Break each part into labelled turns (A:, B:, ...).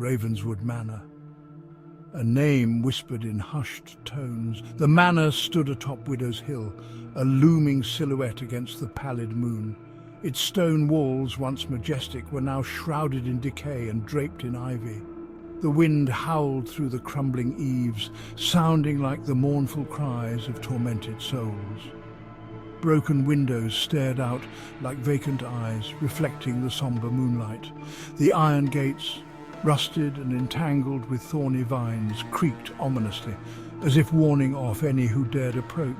A: Ravenswood Manor. A name whispered in hushed tones. The manor stood atop Widow's Hill, a looming silhouette against the pallid moon. Its stone walls, once majestic, were now shrouded in decay and draped in ivy. The wind howled through the crumbling eaves, sounding like the mournful cries of tormented souls. Broken windows stared out like vacant eyes, reflecting the somber moonlight. The iron gates, rusted and entangled with thorny vines, creaked ominously, as if warning off any who dared approach.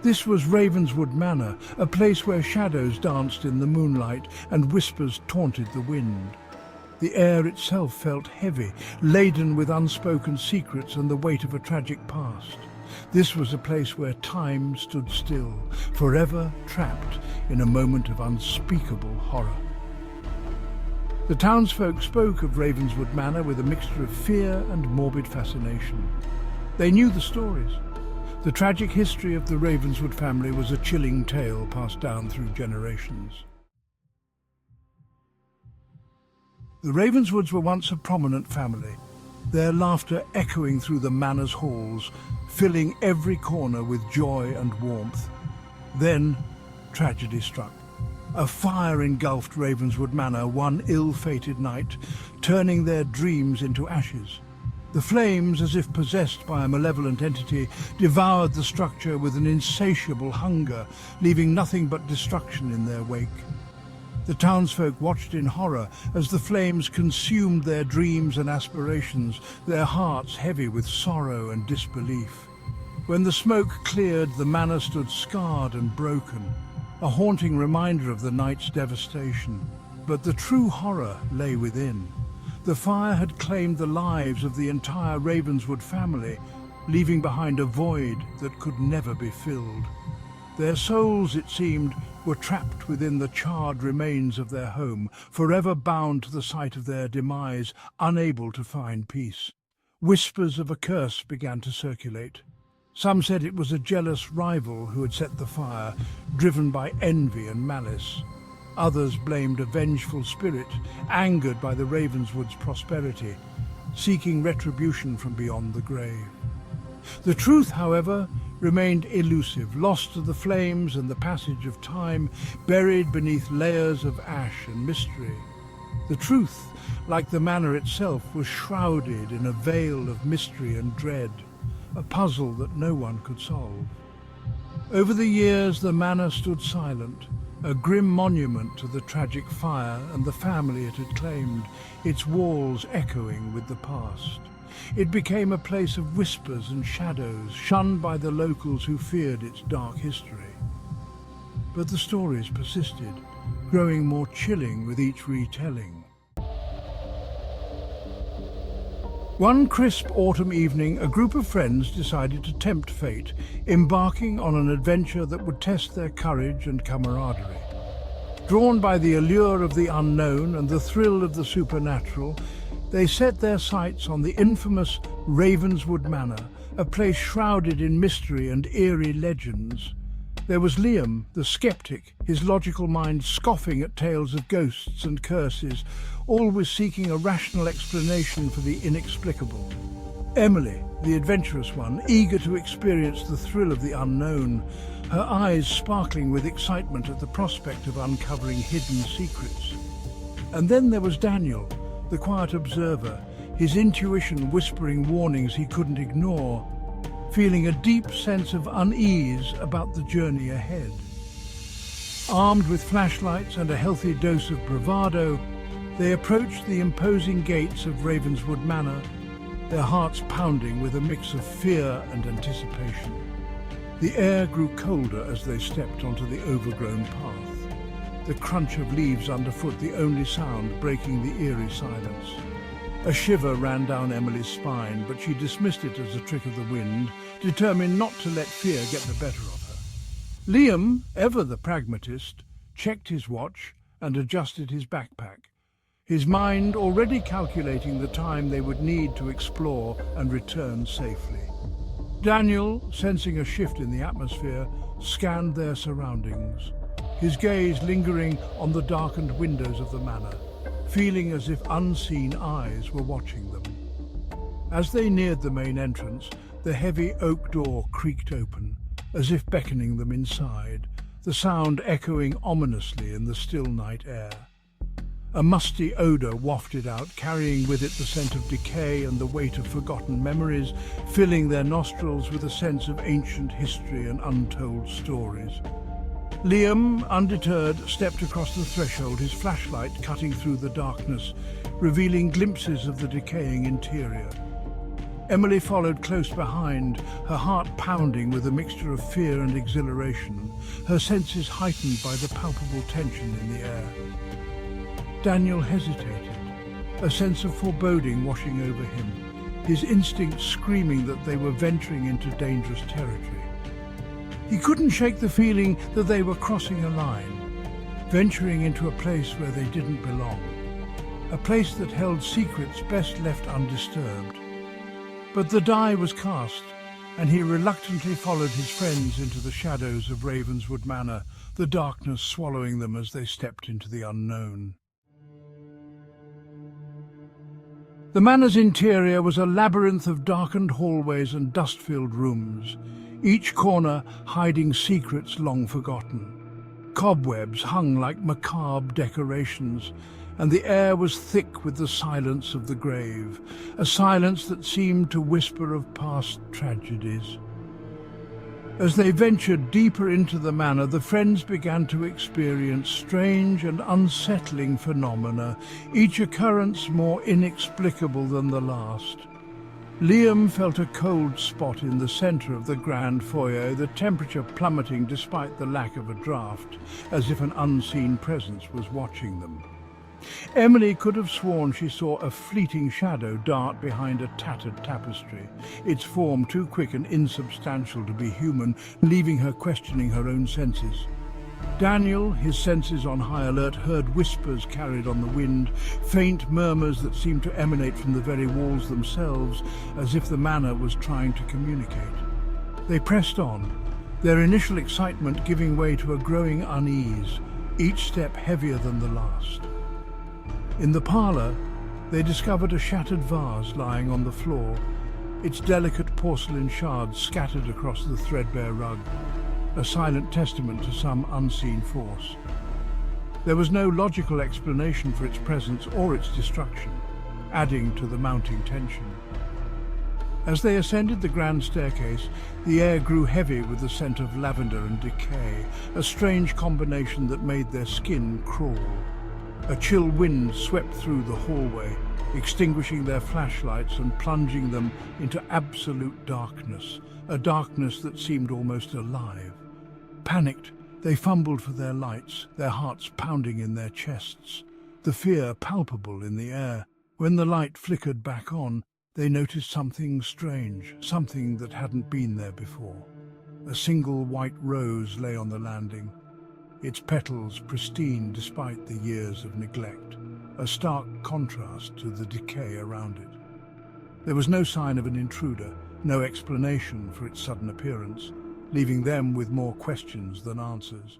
A: This was Ravenswood Manor, a place where shadows danced in the moonlight and whispers taunted the wind. The air itself felt heavy, laden with unspoken secrets and the weight of a tragic past. This was a place where time stood still, forever trapped in a moment of unspeakable horror. The townsfolk spoke of Ravenswood Manor with a mixture of fear and morbid fascination. They knew the stories. The tragic history of the Ravenswood family was a chilling tale passed down through generations. The Ravenswoods were once a prominent family, their laughter echoing through the manor's halls, filling every corner with joy and warmth. Then, tragedy struck. A fire engulfed Ravenswood Manor one ill-fated night, turning their dreams into ashes. The flames, as if possessed by a malevolent entity, devoured the structure with an insatiable hunger, leaving nothing but destruction in their wake. The townsfolk watched in horror as the flames consumed their dreams and aspirations, their hearts heavy with sorrow and disbelief. When the smoke cleared, the manor stood scarred and broken, a haunting reminder of the night's devastation. But the true horror lay within. The fire had claimed the lives of the entire Ravenswood family, leaving behind a void that could never be filled. Their souls, it seemed, were trapped within the charred remains of their home, forever bound to the site of their demise, unable to find peace. Whispers of a curse began to circulate. Some said it was a jealous rival who had set the fire, driven by envy and malice. Others blamed a vengeful spirit, angered by the Ravenswood's prosperity, seeking retribution from beyond the grave. The truth, however, remained elusive, lost to the flames and the passage of time, buried beneath layers of ash and mystery. The truth, like the manor itself, was shrouded in a veil of mystery and dread, a puzzle that no one could solve. Over the years, the manor stood silent, a grim monument to the tragic fire and the family it had claimed, its walls echoing with the past. It became a place of whispers and shadows, shunned by the locals who feared its dark history. But the stories persisted, growing more chilling with each retelling. One crisp autumn evening, a group of friends decided to tempt fate, embarking on an adventure that would test their courage and camaraderie. Drawn by the allure of the unknown and the thrill of the supernatural, they set their sights on the infamous Ravenswood Manor, a place shrouded in mystery and eerie legends. There was Liam, the skeptic, his logical mind scoffing at tales of ghosts and curses, always seeking a rational explanation for the inexplicable. Emily, the adventurous one, eager to experience the thrill of the unknown, her eyes sparkling with excitement at the prospect of uncovering hidden secrets. And then there was Daniel, the quiet observer, his intuition whispering warnings he couldn't ignore, feeling a deep sense of unease about the journey ahead. Armed with flashlights and a healthy dose of bravado, they approached the imposing gates of Ravenswood Manor, their hearts pounding with a mix of fear and anticipation. The air grew colder as they stepped onto the overgrown path, the crunch of leaves underfoot the only sound breaking the eerie silence. A shiver ran down Emily's spine, but she dismissed it as a trick of the wind, determined not to let fear get the better of her. Liam, ever the pragmatist, checked his watch and adjusted his backpack, his mind already calculating the time they would need to explore and return safely. Daniel, sensing a shift in the atmosphere, scanned their surroundings, his gaze lingering on the darkened windows of the manor, feeling as if unseen eyes were watching them. As they neared the main entrance, the heavy oak door creaked open, as if beckoning them inside, the sound echoing ominously in the still night air. A musty odour wafted out, carrying with it the scent of decay and the weight of forgotten memories, filling their nostrils with a sense of ancient history and untold stories. Liam, undeterred, stepped across the threshold, his flashlight cutting through the darkness, revealing glimpses of the decaying interior. Emily followed close behind, her heart pounding with a mixture of fear and exhilaration, her senses heightened by the palpable tension in the air. Daniel hesitated, a sense of foreboding washing over him, his instincts screaming that they were venturing into dangerous territory. He couldn't shake the feeling that they were crossing a line, venturing into a place where they didn't belong, a place that held secrets best left undisturbed. But the die was cast, and he reluctantly followed his friends into the shadows of Ravenswood Manor, the darkness swallowing them as they stepped into the unknown. The manor's interior was a labyrinth of darkened hallways and dust-filled rooms, each corner hiding secrets long forgotten. Cobwebs hung like macabre decorations, and the air was thick with the silence of the grave, a silence that seemed to whisper of past tragedies. As they ventured deeper into the manor, the friends began to experience strange and unsettling phenomena, each occurrence more inexplicable than the last. Liam felt a cold spot in the centre of the grand foyer, the temperature plummeting despite the lack of a draught, as if an unseen presence was watching them. Emily could have sworn she saw a fleeting shadow dart behind a tattered tapestry, its form too quick and insubstantial to be human, leaving her questioning her own senses. Daniel, his senses on high alert, heard whispers carried on the wind, faint murmurs that seemed to emanate from the very walls themselves, as if the manor was trying to communicate. They pressed on, their initial excitement giving way to a growing unease, each step heavier than the last. In the parlour, they discovered a shattered vase lying on the floor, its delicate porcelain shards scattered across the threadbare rug, a silent testament to some unseen force. There was no logical explanation for its presence or its destruction, adding to the mounting tension. As they ascended the grand staircase, the air grew heavy with the scent of lavender and decay, a strange combination that made their skin crawl. A chill wind swept through the hallway, extinguishing their flashlights and plunging them into absolute darkness, a darkness that seemed almost alive. Panicked, they fumbled for their lights, their hearts pounding in their chests, the fear palpable in the air. When the light flickered back on, they noticed something strange, something that hadn't been there before. A single white rose lay on the landing, its petals pristine despite the years of neglect, a stark contrast to the decay around it. There was no sign of an intruder, no explanation for its sudden appearance, leaving them with more questions than answers.